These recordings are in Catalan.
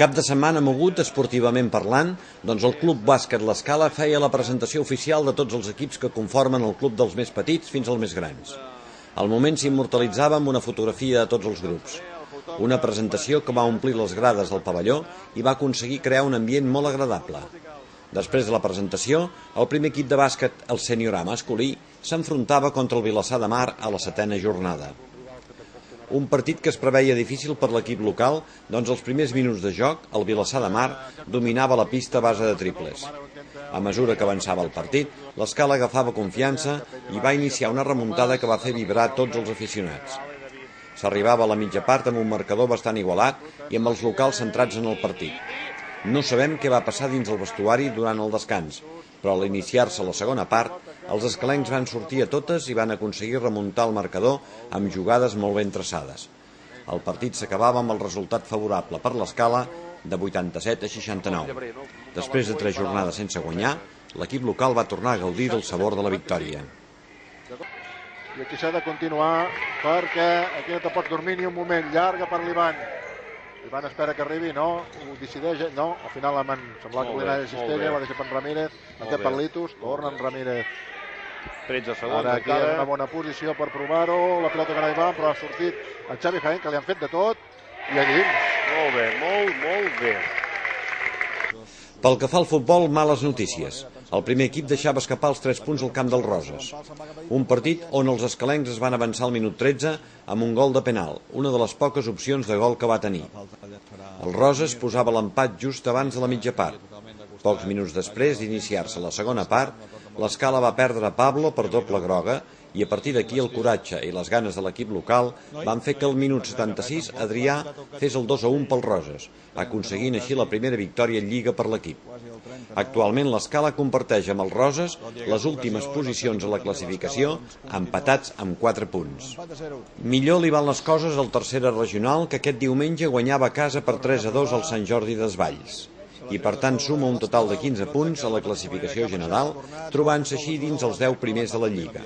Cap de setmana mogut, esportivament parlant, doncs el Club Bàsquet L'Escala feia la presentació oficial de tots els equips que conformen el club dels més petits fins als més grans. Al moment s'immortalitzava amb una fotografia de tots els grups. Una presentació que va omplir les grades del pavelló i va aconseguir crear un ambient molt agradable. Després de la presentació, el primer equip de bàsquet, el sènior A masculí, s'enfrontava contra el Vilassar de Mar a la 7a jornada. Un partit que es preveia difícil per l'equip local, doncs als primers minuts de joc, el Vilassar de Mar dominava la pista a base de triples. A mesura que avançava el partit, l'Escala agafava confiança i va iniciar una remuntada que va fer vibrar tots els aficionats. S'arribava a la mitja part amb un marcador bastant igualat i amb els locals centrats en el partit. No sabem què va passar dins el vestuari durant el descans, però a l'iniciar-se la segona part, els escalencs van sortir a totes i van aconseguir remuntar el marcador amb jugades molt ben traçades. El partit s'acabava amb el resultat favorable per l'Escala de 87-69. Després de 3 jornades sense guanyar, l'equip local va tornar a gaudir del sabor de la victòria. I aquí s'ha de continuar perquè aquí no te pots dormir ni un moment. Llarga per l'Ivan. Ivan espera que arribi, no, ho decideix, no, al final sembla que l'Ivan Cistella, la deixa per Ramírez, manté per Litus, torna en Ramírez. 13 segons ara aquí en una bona posició per provar-ho, la pilota que no hi va, però ha sortit el Xavi Jaén, que li han fet de tot, i allà dins. Molt bé, molt bé. Pel que fa al futbol, males notícies. El primer equip deixava escapar els 3 punts al camp del Roses. Un partit on els escalencs es van avançar al minut 13 amb un gol de penal, una de les poques opcions de gol que va tenir. El Roses posava l'empat just abans de la mitja part. Pocs minuts després d'iniciar-se la segona part, l'Escala va perdre Pablo per doble groga i a partir d'aquí el coratge i les ganes de l'equip local van fer que al minut 76 Adrià fes el 2-1 pel Roses, aconseguint així la primera victòria en Lliga per l'equip. Actualment l'Escala comparteix amb el Roses les últimes posicions a la classificació, empatats amb 4 punts. Millor li van les coses al Tercera Regional, que aquest diumenge guanyava a casa per 3-2 al Sant Jordi Desvalls i per tant suma un total de 15 punts a la classificació general, trobant-se així dins els 10 primers de la Lliga.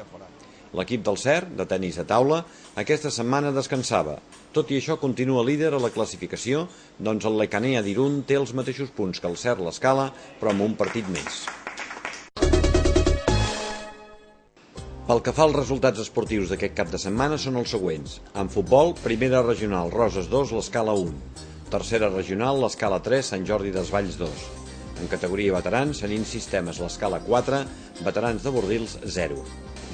L'equip del CER, de tenis de taula, aquesta setmana descansava. Tot i això continua líder a la classificació, doncs el Lecanea d'Irún té els mateixos punts que el CER l'Escala, però amb un partit més. Pel que fa als resultats esportius d'aquest cap de setmana són els següents. En futbol, Primera Regional, Roses 2, l'Escala 1. Tercera Regional, l'Escala 3, Sant Jordi Desvalls 2. En categoria veterans, Senins Sistemes, l'Escala 4, Veterans de Bordils 0.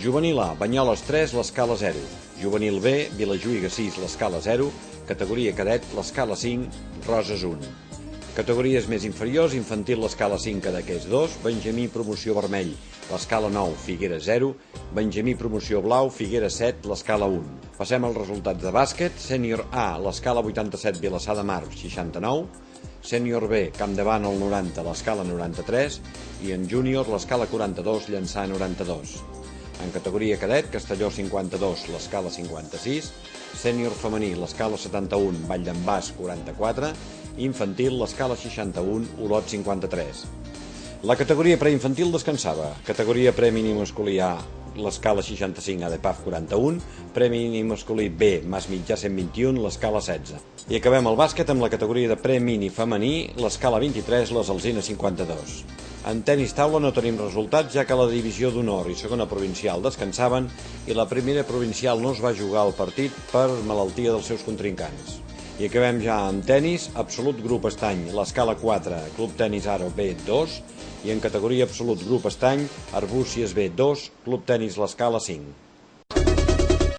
Juvenil A, Banyoles 3, l'Escala 0. Juvenil B, Vilajuïga 6, l'Escala 0. Categoria cadet, l'Escala 5, Roses 1. Categories més inferiors, Infantil l'Escala 5, Cadaqués 2, Benjamí Promoció Vermell, l'Escala 9, Figuera 0, Benjamí Promoció Blau, Figuera 7, l'Escala 1. Passem als resultats de bàsquet. Sènior A, l'Escala 87, Vilassar de Mar 69, Sènior B, Campdevant el 90, l'Escala 93 i en júnior l'Escala 42, Llançà 92. En categoria cadet, Castelló 52, l'Escala 56, Sènior femení, l'Escala 71, Vall d'en Bas 44, Infantil, l'Escala 61, Olot 53. La categoria preinfantil descansava. Categoria premini masculí A, l'Escala 65, ADPAF 41, premini masculí B, Mas Mitjà 121, l'Escala 16. I acabem el bàsquet amb la categoria de premini femení, l'Escala 23, les Alzines 52. En tenis taula no tenim resultats, ja que la divisió d'honor i segona provincial descansaven i la primera provincial no es va jugar al partit per malaltia dels seus contrincants. I acabem ja amb tenis, absolut grup estany, l'Escala 4, Club Tenis Aro B 2, i en categoria absolut grup estany, Arbúcies B 2, Club Tenis l'Escala 5.